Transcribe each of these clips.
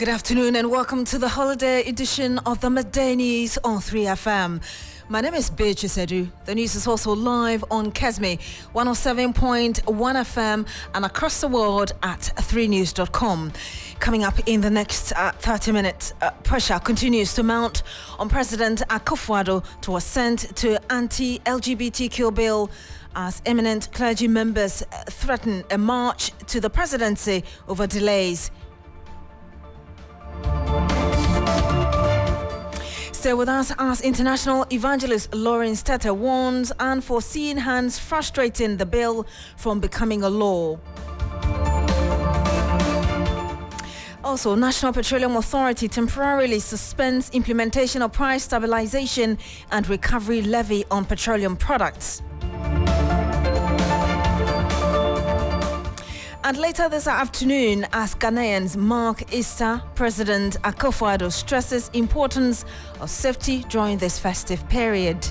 Good afternoon and welcome to the holiday edition of the Midday News on 3FM. My name is Beatrice. The news is also live on Kesme 107.1 FM and across the world at 3news.com. Coming up in the next 30 minutes, pressure continues to mount on President Akufo-Addo to assent to anti-LGBTQ bill as eminent clergy members threaten a march to the presidency over delays. Stay with us as international evangelist Lawrence Tete warns unforeseen hands frustrating the bill from becoming a law. Also, National Petroleum Authority temporarily suspends implementation of price stabilization and recovery levy on petroleum products. And later this afternoon, as Ghanaians mark Easter, President Akufo-Addo stresses importance of safety during this festive period.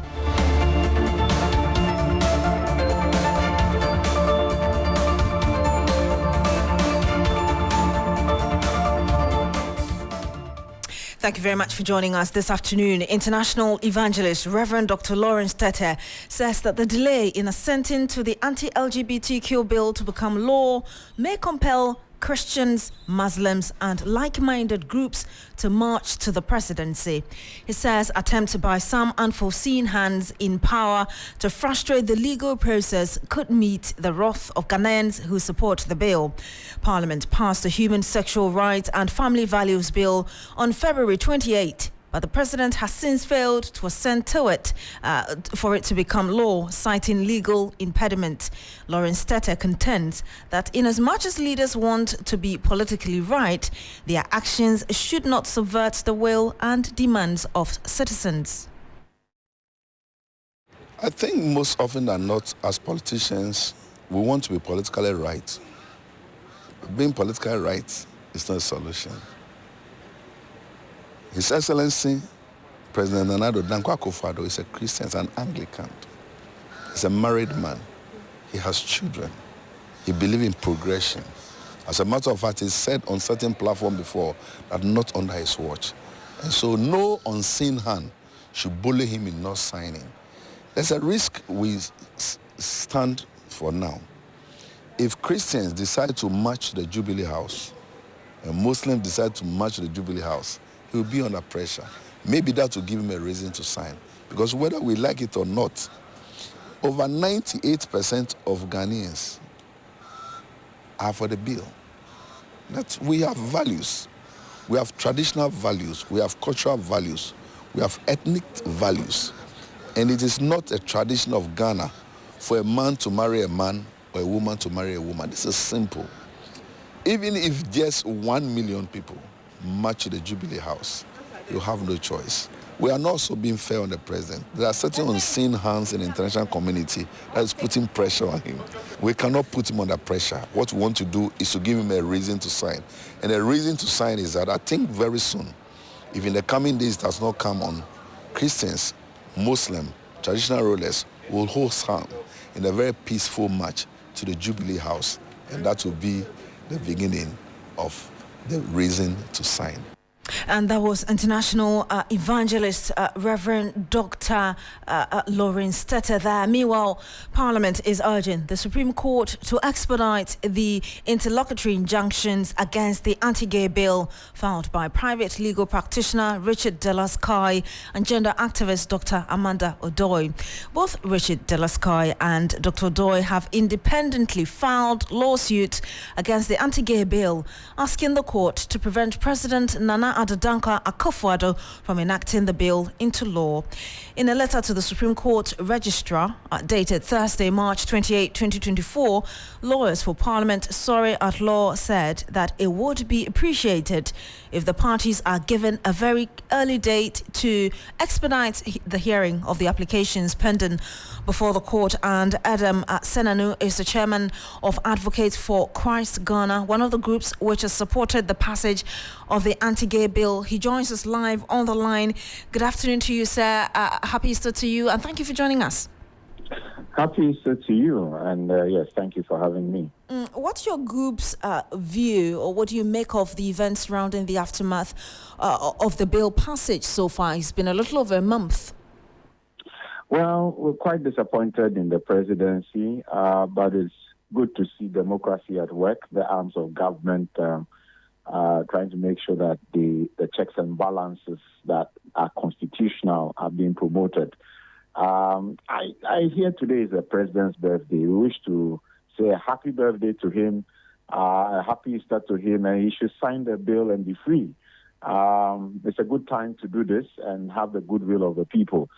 Thank you very much for joining us this afternoon. International evangelist Reverend Dr. Lawrence Tete says that the delay in assenting to the anti-LGBTQ bill to become law may compel Christians, Muslims and like-minded groups to march to the presidency. He says attempts by some unforeseen hands in power to frustrate the legal process could meet the wrath of Ghanaians who support the bill. Parliament passed the Human Sexual Rights and Family Values Bill on February 28. But the president has since failed to assent to it for it to become law, citing legal impediments. Lawrence Tete contends that inasmuch as leaders want to be politically right, their actions should not subvert the will and demands of citizens. I think most often than not, as politicians, we want to be politically right. Being politically right is not a solution. His Excellency, President Danko Akufo-Addo, is a Christian, an Anglican. He's a married man. He has children. He believes in progression. As a matter of fact, he said on certain platform before that not under his watch. And so no unseen hand should bully him in not signing. There's a risk we stand for now. If Christians decide to march the Jubilee House, and Muslims decide to march the Jubilee House, he will be under pressure. Maybe that will give him a reason to sign. Because whether we like it or not, over 98% of Ghanaians are for the bill. We have values. We have traditional values. We have cultural values. We have ethnic values. And it is not a tradition of Ghana for a man to marry a man or a woman to marry a woman. This is simple. Even if just 1 million people march to the Jubilee House, you have no choice. We are not also being fair on the president. There are certain unseen hands in the international community that is putting pressure on him. We cannot put him under pressure. What we want to do is to give him a reason to sign. And the reason to sign is that I think very soon, if in the coming days it does not come on, Christians, Muslim, traditional rulers will host hands in a very peaceful march to the Jubilee House. And that will be the beginning of the reason to sign. And that was international evangelist Reverend Dr. Lawrence Tete there. Meanwhile, Parliament is urging the Supreme Court to expedite the interlocutory injunctions against the anti-gay bill filed by private legal practitioner Richard Delaskai and gender activist Dr. Amanda Odoi. Both Richard Delaskai and Dr. Odoi have independently filed lawsuits against the anti-gay bill, asking the court to prevent President Nana Danko Akufo-Addo from enacting the bill into law. In a letter to the Supreme Court Registrar, dated Thursday, March 28, 2024, lawyers for Parliament Sorry at Law said that it would be appreciated if the parties are given a very early date to expedite the hearing of the applications pending before the court. And Adam Senanu is the chairman of Advocates for Christ Ghana, one of the groups which has supported the passage of the anti-gay bill. He joins us live on the line. Good afternoon to you, sir. Happy Easter to you, and thank you for joining us. Happy Easter to you, and yes, thank you for having me. What's your group's view, or what do you make of the events surrounding the aftermath of the bill passage so far? It's been a little over a month. Well, we're quite disappointed in the presidency, but it's good to see democracy at work, the arms of government trying to make sure that the checks and balances that are constitutional are being promoted. I hear today is the president's birthday. We wish to say a happy birthday to him, a happy Easter to him, and he should sign the bill and be free. It's a good time to do this and have the goodwill of the people.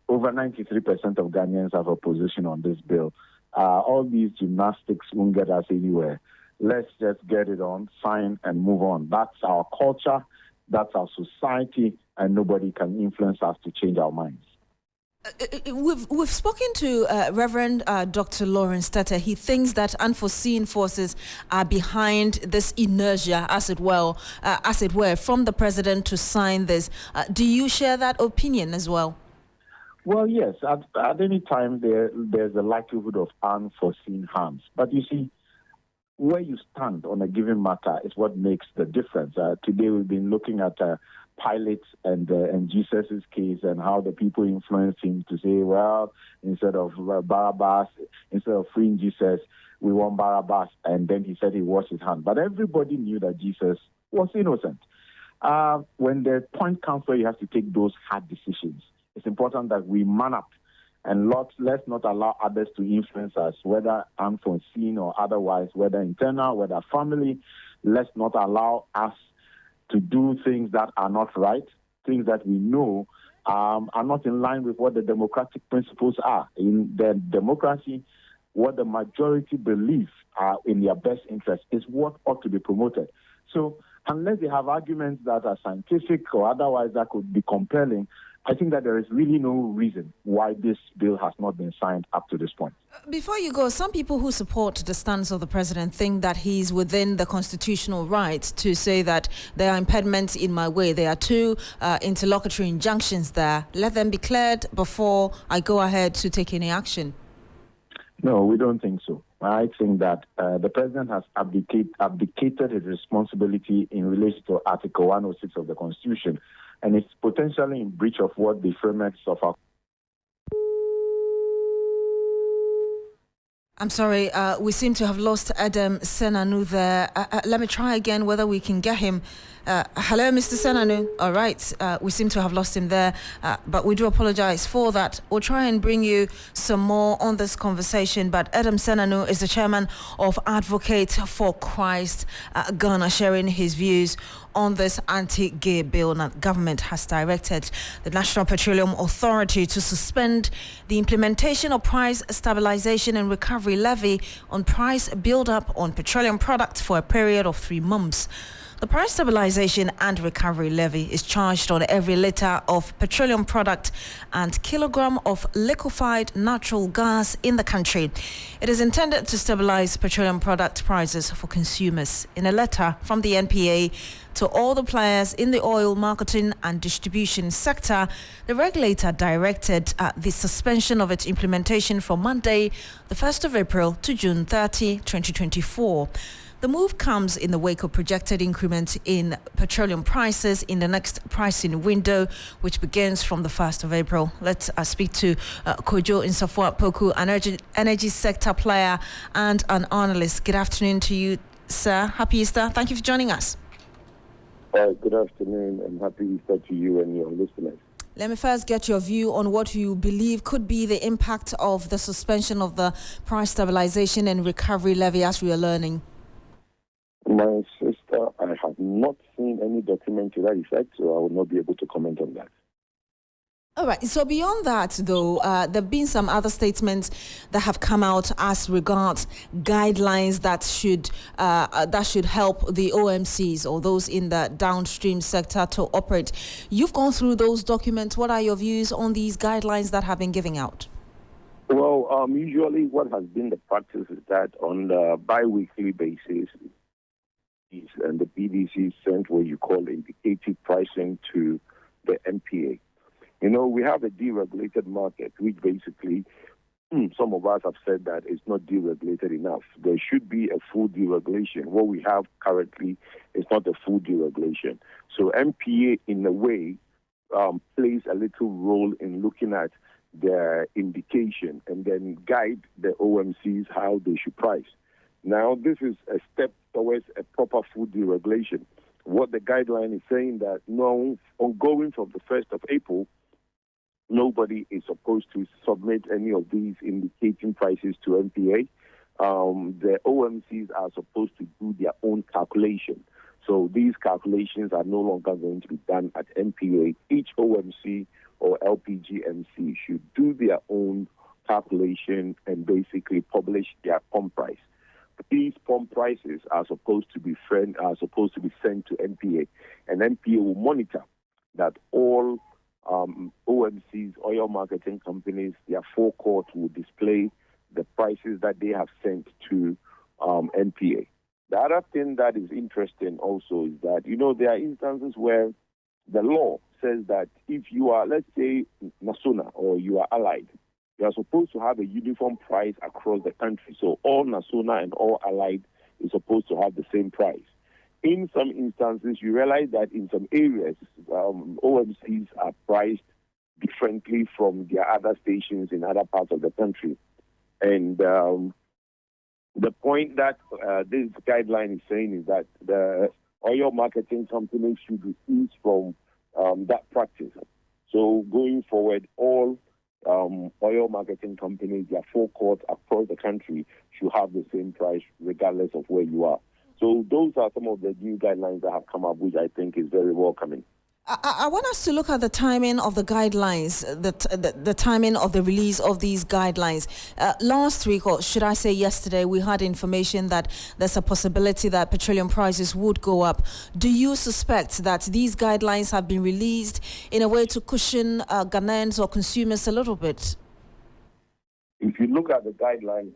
Over 93% of Ghanaians have a position on this bill. All these gymnastics won't get us anywhere. Let's just get it on, sign, and move on. That's our culture, that's our society, and nobody can influence us to change our minds. We've spoken to Reverend Dr. Lawrence Tete. He thinks that unforeseen forces are behind this inertia, as it were, from the president to sign this. Do you share that opinion as well? Well, yes. At any time, there's a likelihood of unforeseen harms. But you see, where you stand on a given matter is what makes the difference. Today, we've been looking at Pilate and Jesus' case and how the people influenced him to say, well, instead of Barabbas, instead of freeing Jesus, we want Barabbas. And then he said he washed his hand. But everybody knew that Jesus was innocent. When the point comes where you have to take those hard decisions, it's important that we man up and let's not allow others to influence us, whether unforeseen or otherwise, whether internal, whether family. Let's not allow us to do things that are not right, things that we know are not in line with what the democratic principles are. In the democracy, what the majority believe are in their best interest is what ought to be promoted. So unless they have arguments that are scientific or otherwise that could be compelling, I think that there is really no reason why this bill has not been signed up to this point. Before you go, some people who support the stance of the president think that he's within the constitutional right to say that there are impediments in my way. There are two interlocutory injunctions there. Let them be cleared before I go ahead to take any action. No, we don't think so. I think that the president has abdicated his responsibility in relation to Article 106 of the Constitution, and it's potentially in breach of what the frameworks of our... I'm sorry, we seem to have lost Adam Senanu there. Let me try again whether we can get him. Hello, Mr. Senanu. All right, we seem to have lost him there, but we do apologize for that. We'll try and bring you some more on this conversation, but Adam Senanu is the chairman of Advocate for Christ Ghana, sharing his views on this anti-gay bill. Now, the government has directed the National Petroleum Authority to suspend the implementation of price stabilization and recovery levy on price build-up on petroleum products for a period of 3 months. The price stabilization and recovery levy is charged on every litre of petroleum product and kilogram of liquefied natural gas in the country. It is intended to stabilize petroleum product prices for consumers. In a letter from the NPA to all the players in the oil marketing and distribution sector, the regulator directed the suspension of its implementation from Monday, the 1st of April to June 30, 2024. The move comes in the wake of projected increment in petroleum prices in the next pricing window, which begins from the 1st of April. Let's speak to Kojo Nsafua-Poku, an energy sector player and an analyst. Good afternoon to you, sir. Happy Easter. Thank you for joining us. Good afternoon and happy Easter to you and your listeners. Let me first get your view on what you believe could be the impact of the suspension of the price stabilization and recovery levy as we are learning. My sister, I have not seen any document to that effect, so I will not be able to comment on that. All right. So beyond that, though, there have been some other statements that have come out as regards guidelines that should help the OMCs or those in the downstream sector to operate. You've gone through those documents. What are your views on these guidelines that have been given out? Well, usually what has been the practice is that on the bi-weekly basis, and the BDC sent what you call indicative pricing to the NPA. You know, we have a deregulated market, which basically some of us have said that it's not deregulated enough. There should be a full deregulation. What we have currently is not a full deregulation. So MPA, in a way, plays a little role in looking at their indication and then guide the OMCs how they should price. Now, this is a step towards a proper full deregulation. What the guideline is saying that no, ongoing from the 1st of April, nobody is supposed to submit any of these indicating prices to MPA. The OMCs are supposed to do their own calculation. So these calculations are no longer going to be done at MPA. Each OMC or LPGMC should do their own calculation and basically publish their pump price. These pump prices are supposed to be sent to MPA, and MPA will monitor that all OMCs, oil marketing companies, their forecourt will display the prices that they have sent to MPA. The other thing that is interesting also is that, there are instances where the law says that if you are, let's say, Nasona or you are allied, you are supposed to have a uniform price across the country. So all Nasona and all allied is supposed to have the same price. In some instances, you realize that in some areas, OMCs are priced differently from their other stations in other parts of the country. And the point that this guideline is saying is that the oil marketing companies should refuse from that practice. So going forward, all oil marketing companies, their forecourt across the country should have the same price regardless of where you are. So those are some of the new guidelines that have come up, which I think is very welcoming. I want us to look at the timing of the guidelines, the timing of the release of these guidelines. Last week, or should I say yesterday, we had information that there's a possibility that petroleum prices would go up. Do you suspect that these guidelines have been released in a way to cushion Ghanaians or consumers a little bit? If you look at the guidelines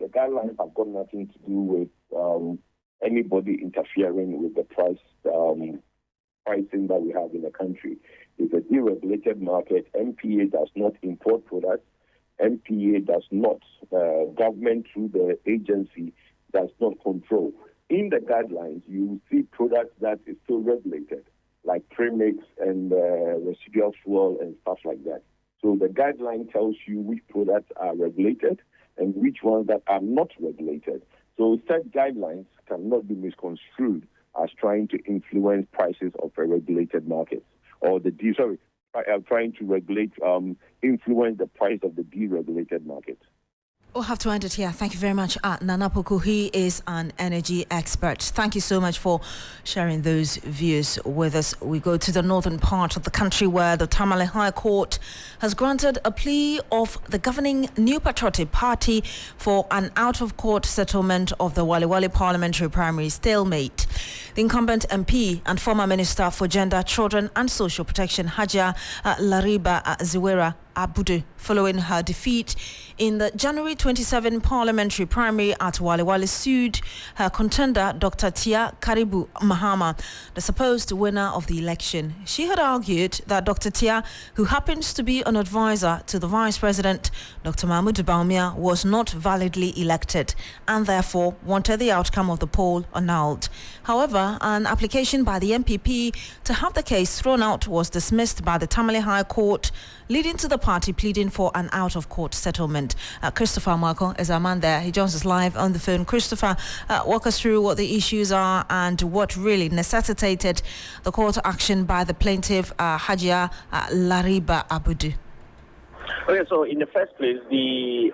have got nothing to do with anybody interfering with the pricing that we have in the country. It's a deregulated market. MPA does not import products. MPA does not, government through the agency does not control. In the guidelines, you will see products that is still regulated, like premix and residual fuel and stuff like that. So the guideline tells you which products are regulated and which ones that are not regulated. So such guidelines cannot be misconstrued as trying to influence prices of a regulated market, or trying to regulate, influence the price of the deregulated market. We'll have to end it here. Thank you very much, Nana Poku. He is an energy expert. Thank you so much for sharing those views with us. We go to the northern part of the country where the Tamale High Court has granted a plea of the governing New Patriotic Party for an out-of-court settlement of the Wali Wali parliamentary primary stalemate. The incumbent MP and former Minister for Gender, Children and Social Protection, Hajia Lariba Ziwera Abudu, following her defeat in the January 27 parliamentary primary at Wali Wali, sued her contender, Dr. Tia Karibu Mahama, the supposed winner of the election. She had argued that Dr. Tia, who happens to be an advisor to the Vice President, Dr. Mahmoud Baumia, was not validly elected and therefore wanted the outcome of the poll annulled. However, an application by the MPP to have the case thrown out was dismissed by the Tamale High Court, leading to the party pleading for an out-of-court settlement. Christopher Marco is our man there. He joins us live on the phone. Christopher, walk us through what the issues are and what really necessitated the court action by the plaintiff, Hajia Lariba Abudu. Okay, so in the first place, the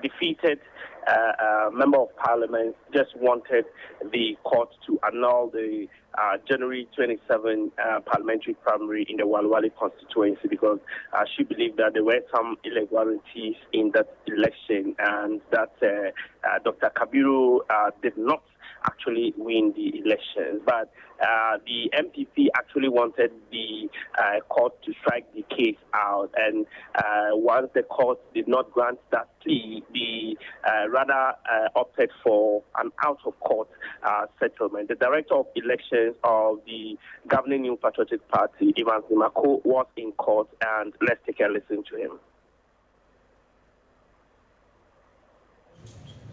defeated member of parliament just wanted the court to annul the January 27 parliamentary primary in the Wali Wali constituency because she believed that there were some irregularities in that election and that Dr. Kabiru did not actually win the elections. But the MPP actually wanted the court to strike the case out. And once the court did not grant that plea, the rather opted for an out-of-court settlement. The director of elections of the governing New Patriotic Party, Ivan Zimako, was in court, and let's take a listen to him.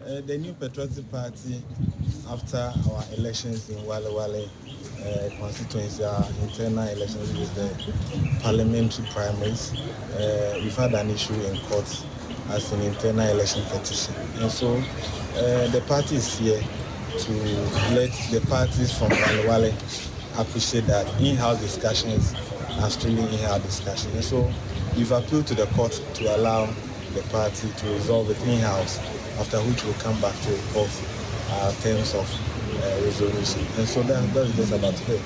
The new Patriotic Party, after our elections in Wale constituency, our internal elections with the parliamentary primaries, we've had an issue in court as an internal election petition. And so the party is here to let the parties from Wale appreciate that in-house discussions are still in-house discussions. And so we've appealed to the court to allow the party to resolve it in-house, after which we'll come back to report terms of resolution. And so that is just about today.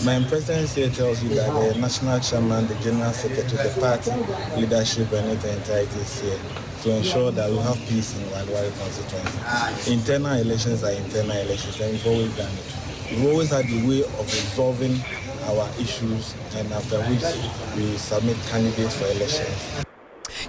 My presence here tells you that the national chairman, the general secretary, the party leadership and its entirety is here to ensure that we have peace in Wale constituency. Internal elections are internal elections, and we've always done it. We've always had the way of resolving our issues, and after which we submit candidates for elections.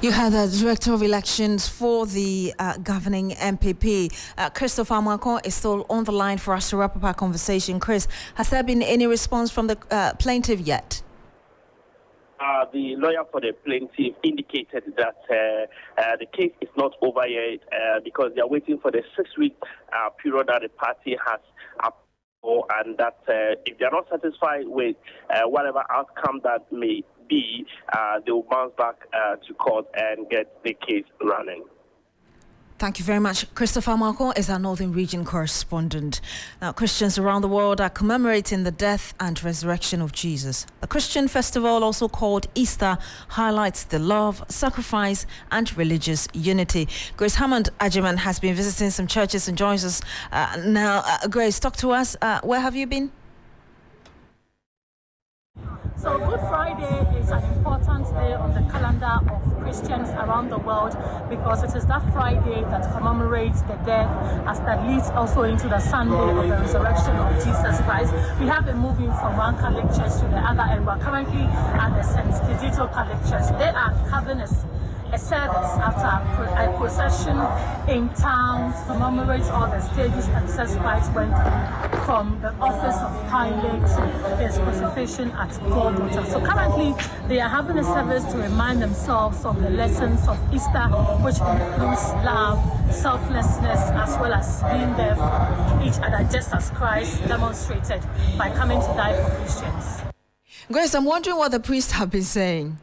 You had the Director of Elections for the governing MPP. Christopher Amakon is still on the line for us to wrap up our conversation. Chris, has there been any response from the plaintiff yet? The lawyer for the plaintiff indicated that the case is not over yet because they are waiting for the 6-week period that the party has and that if they are not satisfied with whatever outcome that may be, they will bounce back to court and get the case running. Thank you very much. Christopher Marco is our Northern Region correspondent. Now, Christians around the world are commemorating the death and resurrection of Jesus. The Christian festival, also called Easter, highlights the love, sacrifice, and religious unity. Grace Hammond Ajiman has been visiting some churches and joins us now. Grace, talk to us. Where have you been? So Good Friday is an important day on the calendar of Christians around the world because it is that Friday that commemorates the death as that leads also into the Sunday of the resurrection of Jesus Christ. We have been moving from one Catholic church to the other, and we're currently at the St. Kizito Catholic Church. They are having a service after a procession in town to commemorate all the stages that Jesus Christ went through, from the office of Pilate to his crucifixion at Golgotha. So currently they are having a service to remind themselves of the lessons of Easter, which includes love, selflessness, as well as being there for each other, just as Christ demonstrated by coming to die for Christians. Grace, I'm wondering what the priests have been saying.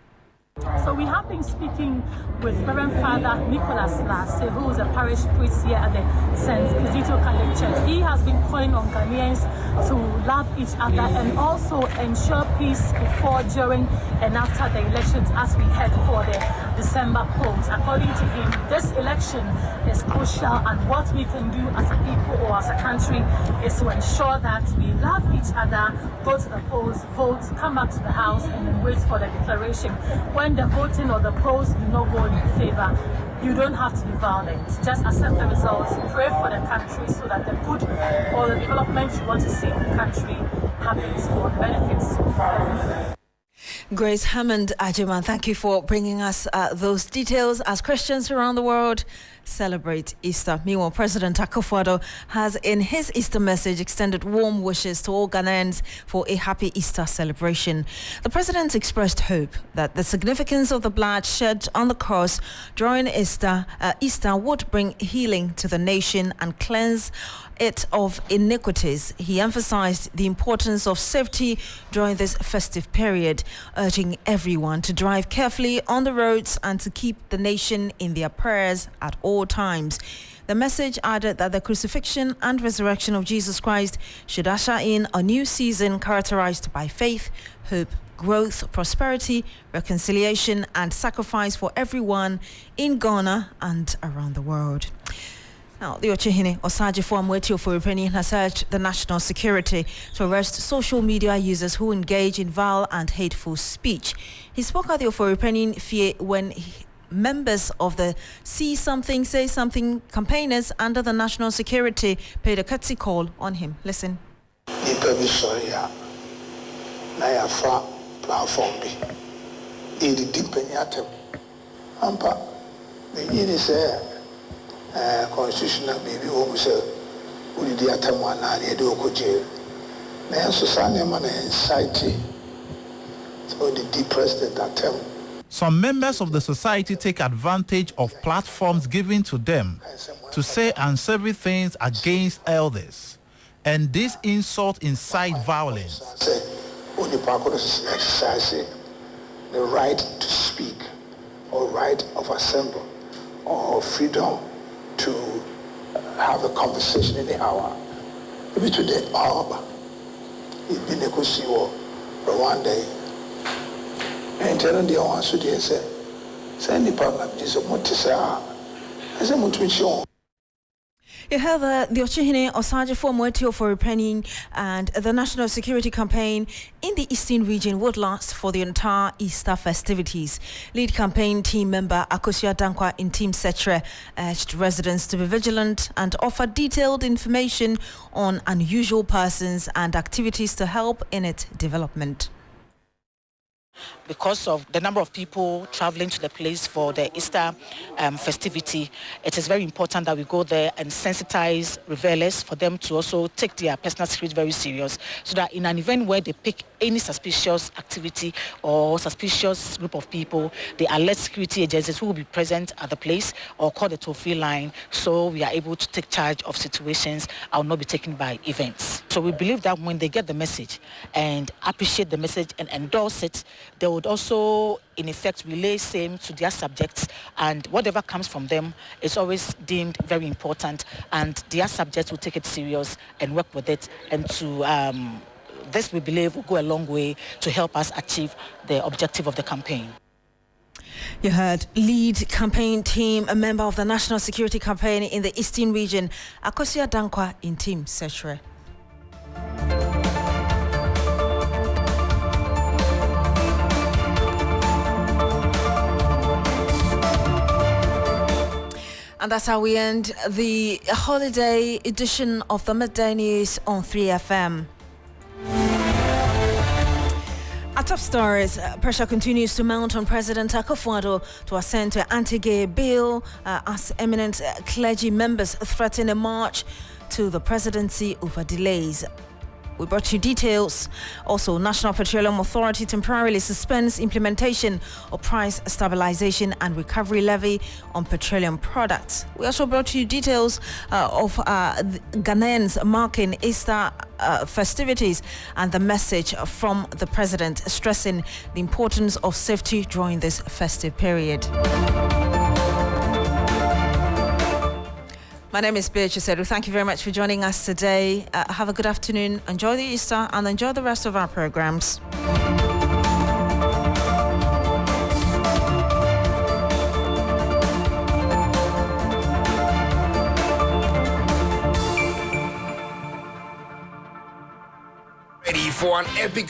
So we have been speaking with Reverend Father Nicholas Lasse, who is a parish priest here at the St. Kizito Catholic Church. He has been calling on Ghanaians to love each other and also ensure peace before, during, and after the elections as we head for the December polls. According to him, this election is crucial, and what we can do as a people or as a country is to ensure that we love each other, go to the polls, vote, come back to the house, and then wait for the declaration. When the voting or the polls do not go in your favor, you don't have to be violent. Just accept the results, pray for the country so that the good or the development you want to see in the country happens for the benefits of everyone. Grace Hammond Ajiman, thank you for bringing us those details as Christians around the world celebrate Easter. Meanwhile, President Akufo-Addo has in his Easter message extended warm wishes to all Ghanaians for a happy Easter celebration. The president expressed hope that the significance of the blood shed on the cross during Easter would bring healing to the nation and cleanse it of iniquities. He emphasized the importance of safety during this festive period, urging everyone to drive carefully on the roads and to keep the nation in their prayers at all times. The message added that the crucifixion and resurrection of Jesus Christ should usher in a new season characterized by faith, hope, growth, prosperity, reconciliation, and sacrifice for everyone in Ghana and around the world. Now, the Ochehine Osajifo Amweti Oforipeni has urged the national security to arrest social media users who engage in vile and hateful speech. He spoke at the Oforipeni Fie when members of the See Something, Say Something campaigners under the national security paid a courtesy call on him. Listen. Constitutional baby officer who did the attempt and do go jail. Now, Susanna man anxiety, so the president attempt. Some members of the society take advantage of platforms given to them to say unsavory things against elders, and this insult incite violence. The right to speak or right of assembly or freedom to have a conversation in the hour. Maybe today, it's been a kusiwo, Rwanda. And telling the ones who did say, send the problem is a motisa as a motivation. You have the Ochihine Osaje Mwetio for repenning, and the National Security Campaign in the Eastern region would last for the entire Easter festivities. Lead campaign team member Akosua Dankwa in Team Setre urged residents to be vigilant and offer detailed information on unusual persons and activities to help in its development. Because of the number of people traveling to the place for the Easter festivity, it is very important that we go there and sensitize revelers for them to also take their personal security very serious, so that in an event where they pick any suspicious activity or suspicious group of people, they alert security agencies who will be present at the place or call the toll-free line, so we are able to take charge of situations that will not be taken by events. So we believe that when they get the message and appreciate the message and endorse it, they would also, in effect, relay same to their subjects, and whatever comes from them is always deemed very important, and their subjects will take it serious and work with it, and to this, we believe, will go a long way to help us achieve the objective of the campaign. You heard lead campaign team, a member of the National Security Campaign in the Eastern region, Akosua Dankwa in Team Setre. And that's how we end the holiday edition of the Midday News on 3FM. Our top stories, pressure continues to mount on President Akufo-Addo to assent to anti-gay bill as eminent clergy members threaten a march to the presidency over delays. We brought you details. Also, National Petroleum Authority temporarily suspends implementation of price stabilization and recovery levy on petroleum products. We also brought you details of Ghanaians marking Easter festivities and the message from the president stressing the importance of safety during this festive period. My name is Beatrice. Thank you very much for joining us today. Have a good afternoon. Enjoy the Easter and enjoy the rest of our programs. Ready for an epic